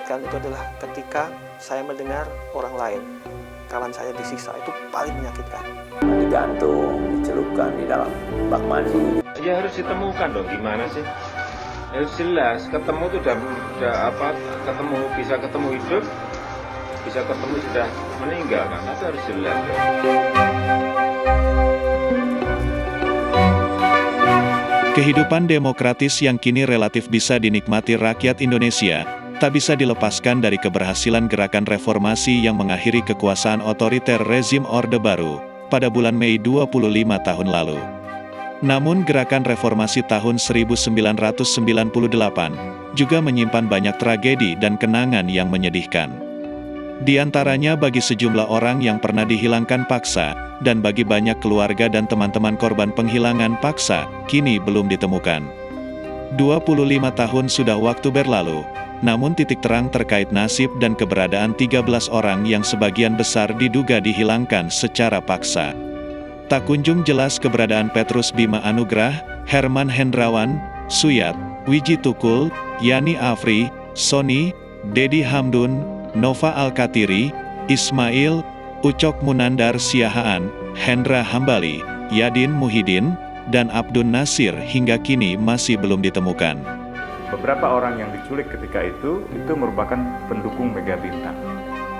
menyakitkan itu adalah ketika saya mendengar orang lain, kawan saya disiksa, itu paling menyakitkan. Digantung, dicelupkan di dalam bak mandi. Ya harus ditemukan dong, gimana sih? Harus jelas, ketemu itu udah apa? Ketemu bisa ketemu hidup, bisa ketemu sudah meninggal kan? Itu harus jelas dong. Kehidupan demokratis yang kini relatif bisa dinikmati rakyat Indonesia, tak bisa dilepaskan dari keberhasilan gerakan reformasi yang mengakhiri kekuasaan otoriter rezim Orde Baru pada bulan Mei 25 tahun lalu. Namun gerakan reformasi tahun 1998 juga menyimpan banyak tragedi dan kenangan yang menyedihkan. Di antaranya bagi sejumlah orang yang pernah dihilangkan paksa, dan bagi banyak keluarga dan teman-teman korban penghilangan paksa, kini belum ditemukan. 25 tahun sudah waktu berlalu, namun titik terang terkait nasib dan keberadaan 13 orang yang sebagian besar diduga dihilangkan secara paksa. Tak kunjung jelas keberadaan Petrus Bima Anugrah, Herman Hendrawan, Suyat, Wiji Tukul, Yani Afri, Sony, Dedi Hamdun, Nova Alkatiri, Ismail, Ucok Munandar Siahaan, Hendra Hambali, Yadin Muhyiddin, dan Abdun Nasir hingga kini masih belum ditemukan. Beberapa orang yang diculik ketika itu merupakan pendukung Mega Bintang.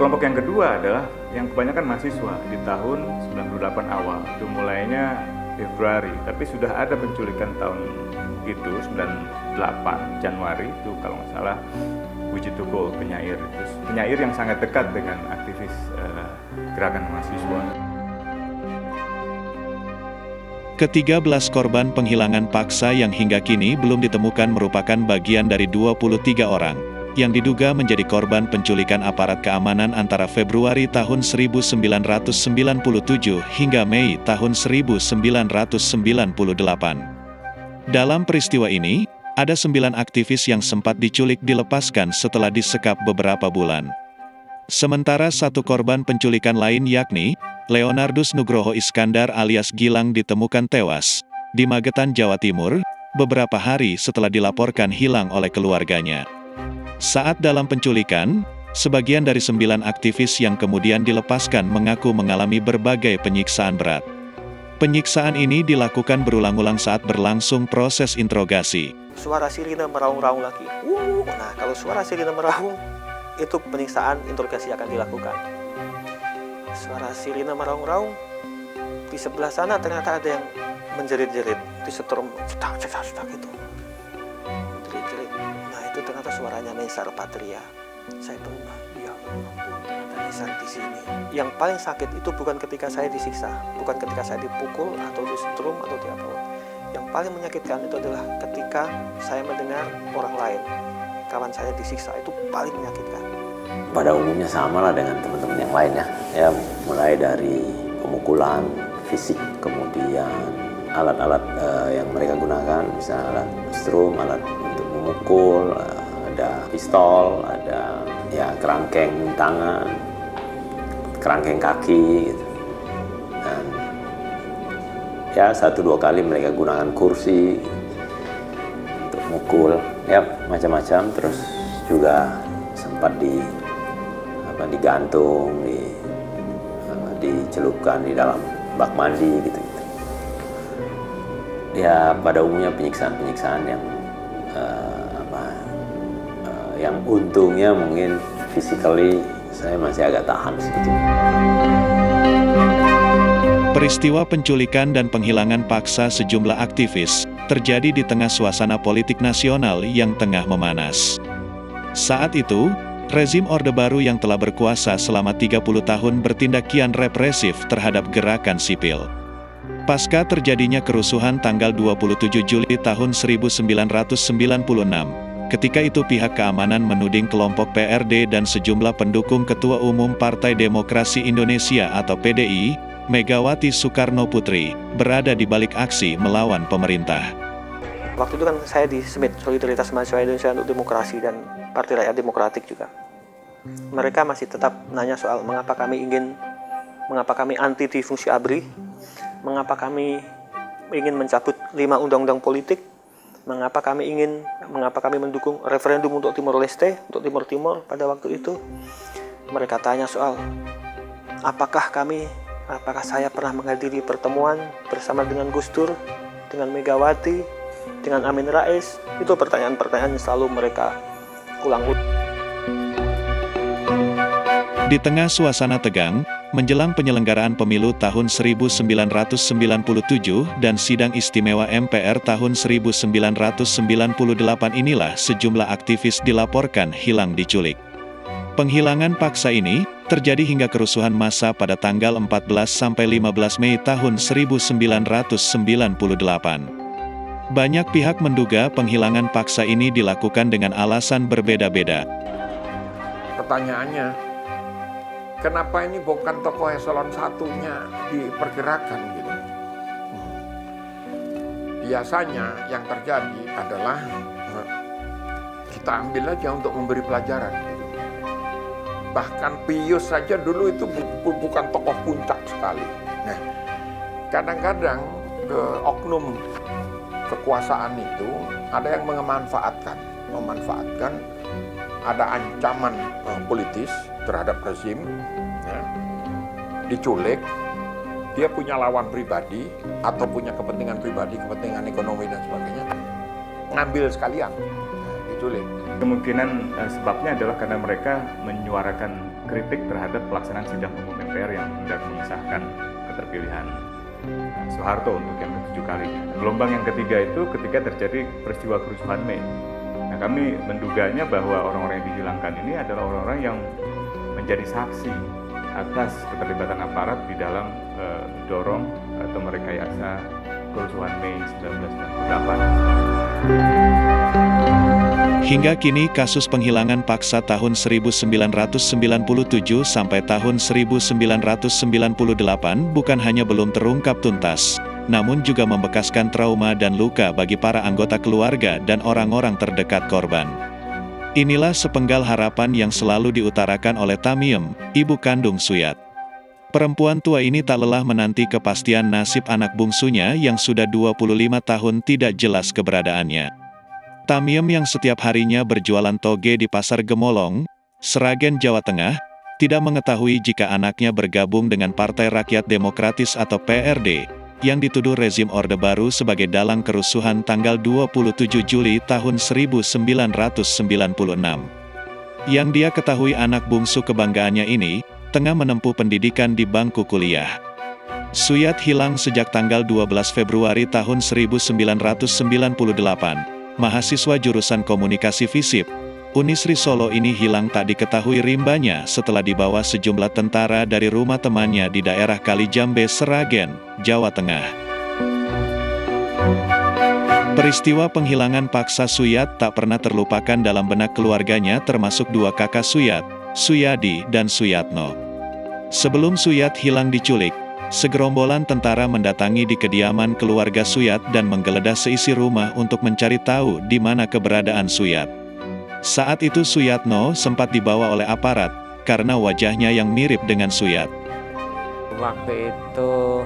Kelompok yang kedua adalah yang kebanyakan mahasiswa di tahun 98 awal. Itu mulainya Februari, tapi sudah ada penculikan tahun itu 98 Januari itu kalau nggak salah Wiji Tukul, penyair yang sangat dekat dengan aktivis gerakan mahasiswa. Ke-13 korban penghilangan paksa yang hingga kini belum ditemukan merupakan bagian dari 23 orang, yang diduga menjadi korban penculikan aparat keamanan antara Februari tahun 1997 hingga Mei tahun 1998. Dalam peristiwa ini, ada 9 aktivis yang sempat diculik dilepaskan setelah disekap beberapa bulan. Sementara satu korban penculikan lain yakni Leonardus Nugroho Iskandar alias Gilang ditemukan tewas di Magetan, Jawa Timur, beberapa hari setelah dilaporkan hilang oleh keluarganya. Saat dalam penculikan, sebagian dari 9 aktivis yang kemudian dilepaskan mengaku mengalami berbagai penyiksaan berat. Penyiksaan ini dilakukan berulang-ulang saat berlangsung proses interogasi. Suara sirine meraung-raung lagi. Nah, kalau suara sirine meraung, itu penyiksaan interogasi akan dilakukan. Suara sirine meraung-raung, di sebelah sana ternyata ada yang menjerit-jerit, disetrum, cetak gitu. Jerit-jerit. Nah, itu ternyata suaranya Nesar Patria. Saya tahu, ya ampun, ternyata Nesar di sini. Yang paling sakit itu bukan ketika saya disiksa, bukan ketika saya dipukul atau disetrum atau diapa. Yang paling menyakitkan itu adalah ketika saya mendengar orang lain, kawan saya disiksa, itu paling menyakitkan. Pada umumnya sama lah dengan teman-teman yang lainnya. Ya, mulai dari pemukulan fisik, kemudian alat-alat yang mereka gunakan, misalnya alat strum, alat untuk memukul, ada pistol, ada ya kerangkeng tangan, kerangkeng kaki, gitu. Dan ya 1-2 kali mereka gunakan kursi untuk mukul, ya macam-macam. Terus juga sempat digantung, dicelupkan di dalam bak mandi gitu. Ya pada umumnya penyiksaan yang untungnya mungkin physically saya masih agak tahan sedikit. Peristiwa penculikan dan penghilangan paksa sejumlah aktivis terjadi di tengah suasana politik nasional yang tengah memanas. Saat itu, rezim Orde Baru yang telah berkuasa selama 30 tahun bertindak kian represif terhadap gerakan sipil. Pasca terjadinya kerusuhan tanggal 27 Juli tahun 1996, ketika itu pihak keamanan menuding kelompok PRD dan sejumlah pendukung Ketua Umum Partai Demokrasi Indonesia atau PDI, Megawati Soekarno Putri, berada di balik aksi melawan pemerintah. Waktu itu kan saya di SMID, Solidaritas Mahasiswa Indonesia untuk Demokrasi, dan Partai Rakyat Demokratik juga. Mereka masih tetap nanya soal mengapa kami anti difungsi ABRI, mengapa kami ingin mencabut 5 undang-undang politik, mengapa kami mendukung referendum untuk Timor Leste, untuk Timur Timur pada waktu itu. Mereka tanya soal apakah saya pernah menghadiri pertemuan bersama dengan Gus Dur, dengan Megawati, dengan Amin Rais. Itu pertanyaan-pertanyaan yang selalu mereka ulang-ulang. Di tengah suasana tegang, menjelang penyelenggaraan pemilu tahun 1997 dan sidang istimewa MPR tahun 1998 inilah sejumlah aktivis dilaporkan hilang diculik. Penghilangan paksa ini terjadi hingga kerusuhan massa pada tanggal 14-15 Mei tahun 1998. Banyak pihak menduga penghilangan paksa ini dilakukan dengan alasan berbeda-beda. Pertanyaannya, kenapa ini bukan tokoh eselon satunya dipergerakan gitu? Biasanya yang terjadi adalah kita ambil aja untuk memberi pelajaran gitu. Bahkan Pius saja dulu itu bukan tokoh puncak sekali. Nah, kadang-kadang oknum kekuasaan itu ada yang memanfaatkan ada ancaman politis terhadap rezim, ya, diculik, dia punya lawan pribadi atau punya kepentingan pribadi, kepentingan ekonomi dan sebagainya, ngambil sekalian, diculik. Kemungkinan sebabnya adalah karena mereka menyuarakan kritik terhadap pelaksanaan sidang umum MPR yang hendak mengesahkan keterpilihan Soeharto untuk yang ke-7 kalinya. Gelombang yang ketiga itu ketika terjadi peristiwa kerusuhan Mei. Nah, kami menduganya bahwa orang-orang yang dihilangkan ini adalah orang-orang yang menjadi saksi atas keterlibatan aparat di dalam dorong atau merekayasa kerusuhan Mei 1998. Hingga kini kasus penghilangan paksa tahun 1997 sampai tahun 1998 bukan hanya belum terungkap tuntas, namun juga membekaskan trauma dan luka bagi para anggota keluarga dan orang-orang terdekat korban. Inilah sepenggal harapan yang selalu diutarakan oleh Tamiem, ibu kandung Suyat. Perempuan tua ini tak lelah menanti kepastian nasib anak bungsunya yang sudah 25 tahun tidak jelas keberadaannya. Tamiem yang setiap harinya berjualan toge di Pasar Gemolong, Sragen, Jawa Tengah, tidak mengetahui jika anaknya bergabung dengan Partai Rakyat Demokratis atau PRD, yang dituduh rezim Orde Baru sebagai dalang kerusuhan tanggal 27 Juli tahun 1996. Yang dia ketahui anak bungsu kebanggaannya ini, tengah menempuh pendidikan di bangku kuliah. Suyat hilang sejak tanggal 12 Februari tahun 1998. Mahasiswa jurusan komunikasi FISIP, Unisri Solo ini hilang tak diketahui rimbanya setelah dibawa sejumlah tentara dari rumah temannya di daerah Kalijambe, Sragen, Jawa Tengah. Peristiwa penghilangan paksa Suyat tak pernah terlupakan dalam benak keluarganya termasuk dua kakak Suyat, Suyadi dan Suyatno. Sebelum Suyat hilang diculik, segerombolan tentara mendatangi di kediaman keluarga Suyat dan menggeledah seisi rumah untuk mencari tahu di mana keberadaan Suyat. Saat itu Suyatno sempat dibawa oleh aparat, karena wajahnya yang mirip dengan Suyat. Waktu itu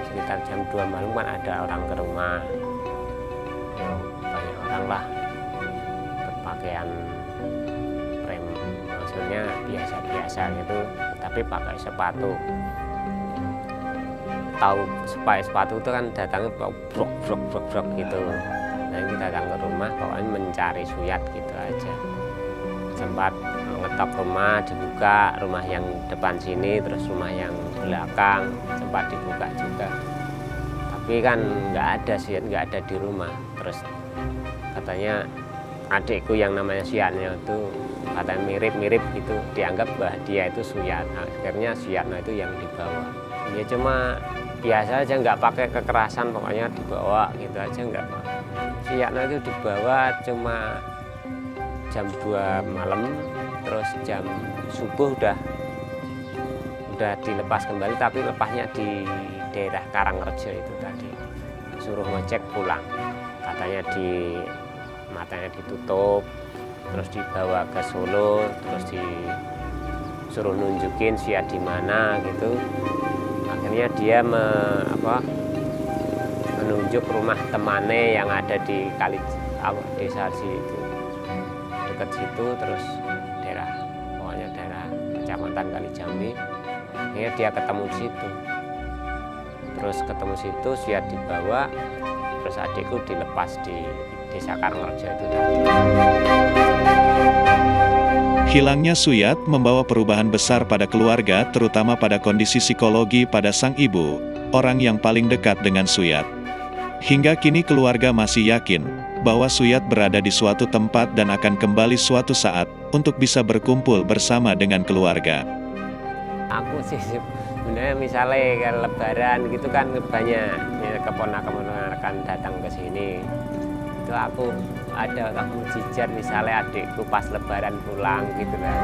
sekitar jam 2 malam kan ada orang ke rumah. Ya, banyak orang lah, berpakaian maksudnya biasa-biasa gitu, tapi pakai sepatu. Tahu sepatu itu kan datangnya brok gitu. Nah, kita datang ke rumah, pokoknya mencari Suyat gitu aja. Sempat ngetok rumah, dibuka, rumah yang depan sini, terus rumah yang belakang, sempat dibuka juga. Tapi kan nggak ada Suyat, nggak ada di rumah. Terus katanya adikku yang namanya Suyatno itu katanya mirip-mirip gitu, dianggap bahwa dia itu Suyat. Akhirnya Suyatno itu yang dibawa. Ya cuma biasa aja, nggak pakai kekerasan, pokoknya dibawa gitu aja, nggak. Suyatno itu dibawa cuma jam 2 malam, terus jam subuh udah dilepas kembali, tapi lepasnya di daerah Karangrejo itu tadi. Suruh ngecek pulang, katanya matanya ditutup, terus dibawa ke Solo, terus disuruh nunjukin Suyat di mana gitu. Akhirnya dia menunjuk rumah temannya yang ada di desa situ, dekat situ, terus pokoknya daerah Kecamatan Kalijambi. Akhirnya dia ketemu di situ. Terus ketemu situ, Suyat dibawa, terus adikku dilepas di Desa Karangrejo itu tadi. Hilangnya Suyat membawa perubahan besar pada keluarga, terutama pada kondisi psikologi pada sang ibu, orang yang paling dekat dengan Suyat. Hingga kini keluarga masih yakin bahwa Suyat berada di suatu tempat dan akan kembali suatu saat untuk bisa berkumpul bersama dengan keluarga. Aku sih sebenarnya misalnya kalau Lebaran gitu kan banyak keponakan-keponakan datang ke sini. Itu aku jijar misalnya adikku pas Lebaran pulang gitu lah.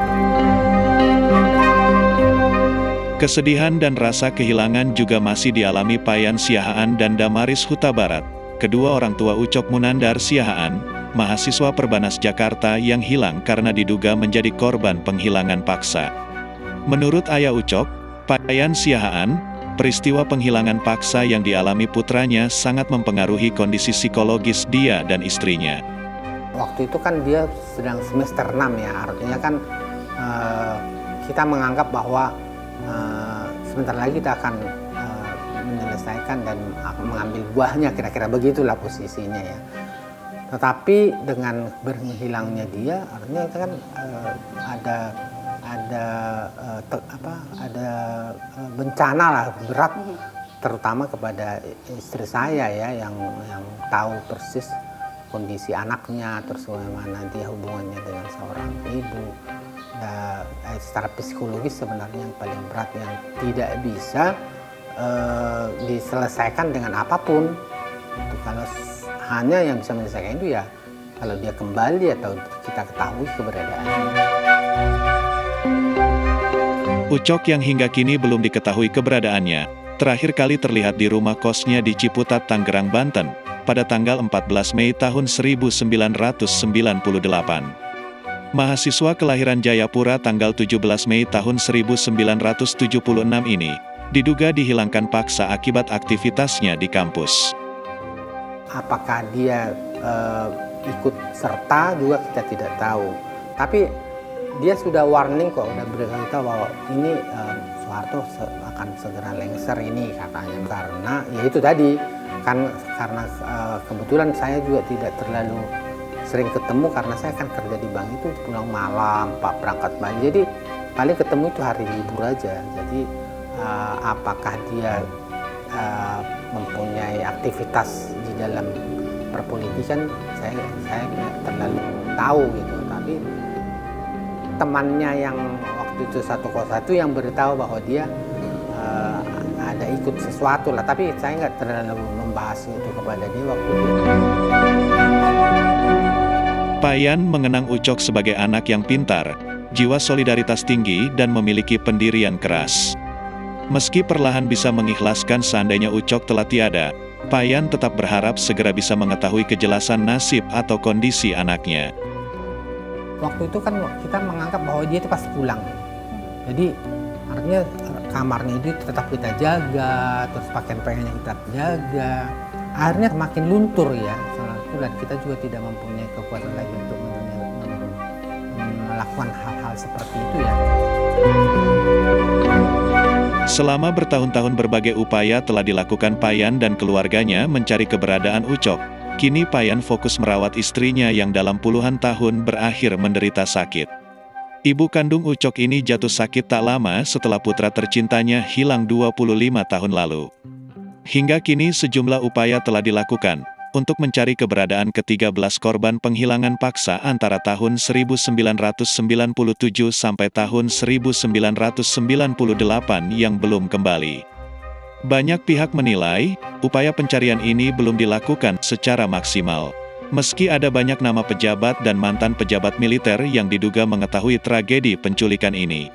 Kesedihan dan rasa kehilangan juga masih dialami Payan Siahaan dan Damaris Huta Barat, kedua orang tua Ucok Munandar Siahaan, mahasiswa Perbanas Jakarta yang hilang karena diduga menjadi korban penghilangan paksa. Menurut ayah Ucok, Payan Siahaan, peristiwa penghilangan paksa yang dialami putranya sangat mempengaruhi kondisi psikologis dia dan istrinya. Waktu itu kan dia sedang semester 6 ya, artinya kan kita menganggap bahwa sebentar lagi kita akan menyelesaikan dan mengambil buahnya, kira-kira begitulah posisinya ya. Tetapi dengan berhilangnya dia, artinya itu kan ada bencana lah berat, terutama kepada istri saya ya, yang tahu persis kondisi anaknya, terus bagaimana dia hubungannya dengan seorang ibu. Secara psikologis sebenarnya yang paling berat, yang tidak bisa diselesaikan dengan apapun. Itu kalau hanya yang bisa menyelesaikan itu ya kalau dia kembali atau kita ketahui keberadaannya. Ucok yang hingga kini belum diketahui keberadaannya, terakhir kali terlihat di rumah kosnya di Ciputat, Tangerang, Banten, pada tanggal 14 Mei tahun 1998. Mahasiswa kelahiran Jayapura tanggal 17 Mei tahun 1976 ini, diduga dihilangkan paksa akibat aktivitasnya di kampus. Apakah dia ikut serta juga kita tidak tahu. Tapi dia sudah warning kok, udah beritahu bahwa ini Soeharto akan segera lengser ini katanya. Karena ya itu tadi, kan karena kebetulan saya juga tidak terlalu sering ketemu karena saya kan kerja di bank itu pulang malam, Pak berangkat pagi. Jadi paling ketemu itu hari libur aja. Jadi apakah dia mempunyai aktivitas di dalam perpolitikan, saya tidak terlalu tahu gitu. Tapi temannya yang waktu itu 101 yang beritahu bahwa dia ada ikut sesuatu lah, tapi saya nggak terlalu membahas itu kepada dia waktu itu. Payan mengenang Ucok sebagai anak yang pintar, jiwa solidaritas tinggi dan memiliki pendirian keras. Meski perlahan bisa mengikhlaskan seandainya Ucok telah tiada, Payan tetap berharap segera bisa mengetahui kejelasan nasib atau kondisi anaknya. Waktu itu kan kita menganggap bahwa dia itu pasti pulang. Jadi artinya kamarnya itu tetap kita jaga, terus pakaian-pakaiannya kita jaga. Akhirnya makin luntur ya, dan kita juga tidak mempunyai kekuatan lagi untuk melakukan hal-hal seperti itu ya. Selama bertahun-tahun berbagai upaya telah dilakukan Payan dan keluarganya mencari keberadaan Ucok. Kini Payan fokus merawat istrinya yang dalam puluhan tahun berakhir menderita sakit. Ibu kandung Ucok ini jatuh sakit tak lama setelah putra tercintanya hilang 25 tahun lalu. Hingga kini sejumlah upaya telah dilakukan untuk mencari keberadaan ke-13 korban penghilangan paksa antara tahun 1997 sampai tahun 1998 yang belum kembali. Banyak pihak menilai, upaya pencarian ini belum dilakukan secara maksimal. Meski ada banyak nama pejabat dan mantan pejabat militer yang diduga mengetahui tragedi penculikan ini.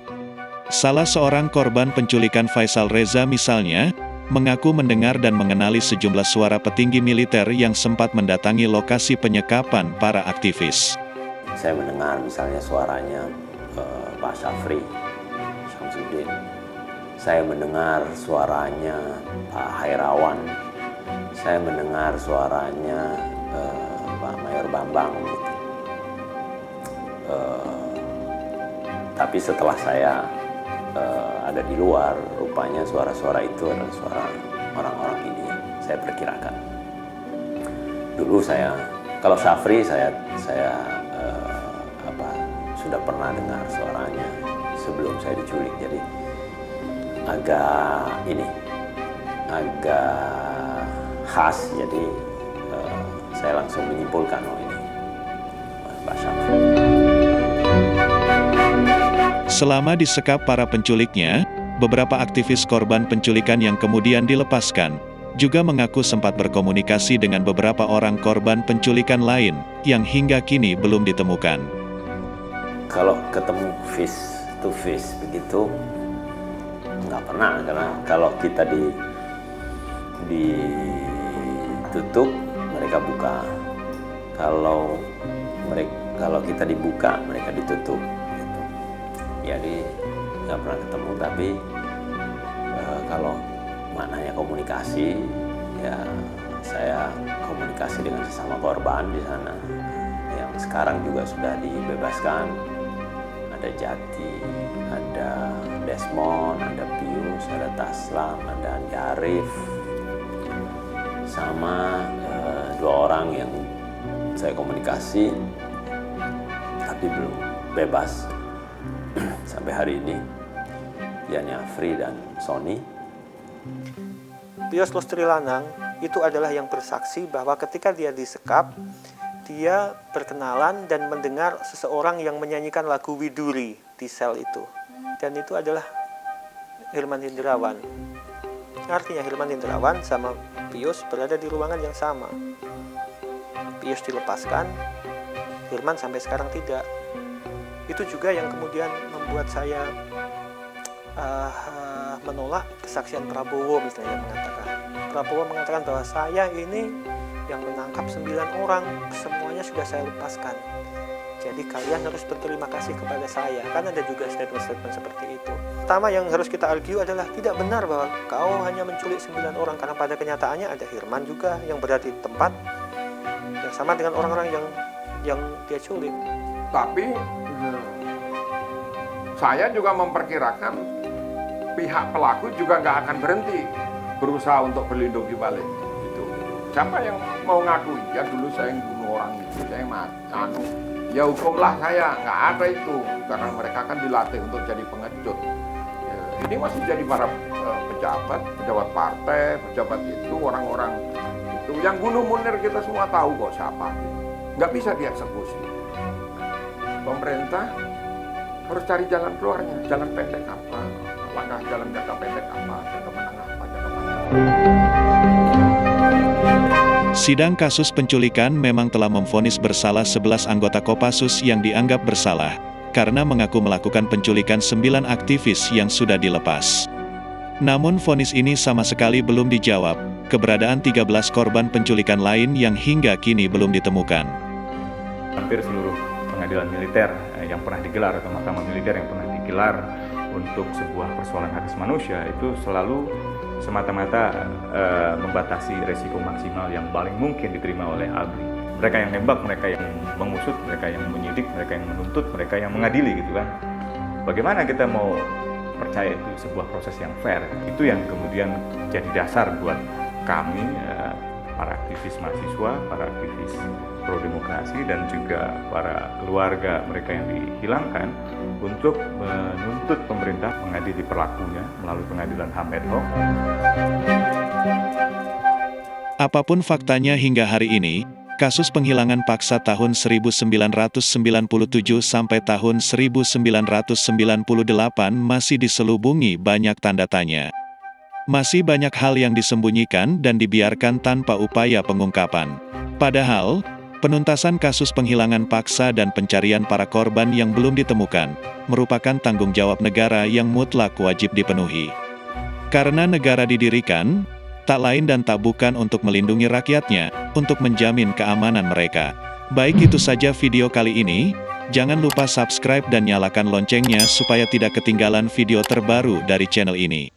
Salah seorang korban penculikan Faisal Reza misalnya, mengaku mendengar dan mengenali sejumlah suara petinggi militer yang sempat mendatangi lokasi penyekapan para aktivis. Saya mendengar misalnya suaranya Pak Syafri Syamsuddin. Saya mendengar suaranya Pak Hairawan saya mendengar suaranya Pak Mayor Bambang gitu. Tapi setelah saya ada di luar, rupanya suara-suara itu adalah suara orang-orang ini yang saya perkirakan. Dulu saya, kalau Syafri saya sudah pernah dengar suaranya sebelum saya diculik, jadi agak khas, jadi saya langsung menyimpulkan, oh ini Pak Syafri. Selama disekap para penculiknya, beberapa aktivis korban penculikan yang kemudian dilepaskan juga mengaku sempat berkomunikasi dengan beberapa orang korban penculikan lain yang hingga kini belum ditemukan. Kalau ketemu face to face begitu nggak pernah, karena kalau kita ditutup mereka buka, kalau kita dibuka mereka ditutup gitu. Jadi nggak pernah ketemu, tapi kalau maknanya komunikasi, ya saya komunikasi dengan sesama korban di sana yang sekarang juga sudah dibebaskan. Ada Jati, ada Desmond, ada Pius, ada Taslam, ada Andi Arif, sama 2 orang yang saya komunikasi tapi belum bebas sampai hari ini, yakni Afri dan Sony. Pius Lustri Lanang itu adalah yang bersaksi bahwa ketika dia disekap, dia berkenalan dan mendengar seseorang yang menyanyikan lagu Widuri di sel itu. Dan itu adalah Hilman Hindrawan. Artinya Hilman Hindrawan sama Pius berada di ruangan yang sama. Pius dilepaskan, Hilman sampai sekarang tidak. Itu juga yang kemudian membuat saya menolak kesaksian Prabowo, misalnya mengatakan. Prabowo mengatakan bahwa saya ini yang menangkap 9 orang, semuanya sudah saya lepaskan. Jadi kalian harus berterima kasih kepada saya. Kan ada juga statement-statement seperti itu. Pertama yang harus kita argue adalah tidak benar bahwa kau hanya menculik 9 orang, karena pada kenyataannya ada Hilman juga yang berada di tempat yang sama dengan orang-orang yang dia culik. Tapi saya juga memperkirakan pihak pelaku juga nggak akan berhenti berusaha untuk berlindung di balik itu. Siapa yang mau ngaku, ya dulu saya yang bunuh orang itu, saya nganu, ya hukumlah saya, nggak ada itu, karena mereka kan dilatih untuk jadi pengecut. Ya, ini masih jadi para pejabat partai, pejabat itu, orang-orang itu, yang bunuh Munir kita semua tahu kok siapa, nggak bisa dieksekusi. Pemerintah harus cari jalan keluarnya, jalan pendek apa, apakah jalan jangka pendek apa, jangka menengah apa, jangka panjang. Sidang kasus penculikan memang telah memvonis bersalah 11 anggota Kopassus yang dianggap bersalah, karena mengaku melakukan penculikan 9 aktivis yang sudah dilepas. Namun vonis ini sama sekali belum dijawab, keberadaan 13 korban penculikan lain yang hingga kini belum ditemukan. Hampir seluruh pengadilan militer yang pernah digelar atau mahkamah militer yang pernah digelar untuk sebuah persoalan hak asasi manusia itu selalu semata-mata membatasi resiko maksimal yang paling mungkin diterima oleh ABRI. Mereka yang nembak, mereka yang mengusut, mereka yang menyidik, mereka yang menuntut, mereka yang mengadili gitu kan. Bagaimana kita mau percaya itu sebuah proses yang fair? Itu yang kemudian jadi dasar buat kami, para aktivis mahasiswa, para aktivis pro-demokrasi, dan juga para keluarga mereka yang dihilangkan untuk menuntut pemerintah mengadili pelakunya melalui pengadilan HAM ad hoc. Apapun faktanya hingga hari ini, kasus penghilangan paksa tahun 1997 sampai tahun 1998 masih diselubungi banyak tanda tanya. Masih banyak hal yang disembunyikan dan dibiarkan tanpa upaya pengungkapan. Padahal, penuntasan kasus penghilangan paksa dan pencarian para korban yang belum ditemukan merupakan tanggung jawab negara yang mutlak wajib dipenuhi. Karena negara didirikan, tak lain dan tak bukan untuk melindungi rakyatnya, untuk menjamin keamanan mereka. Baik, itu saja video kali ini. Jangan lupa subscribe dan nyalakan loncengnya supaya tidak ketinggalan video terbaru dari channel ini.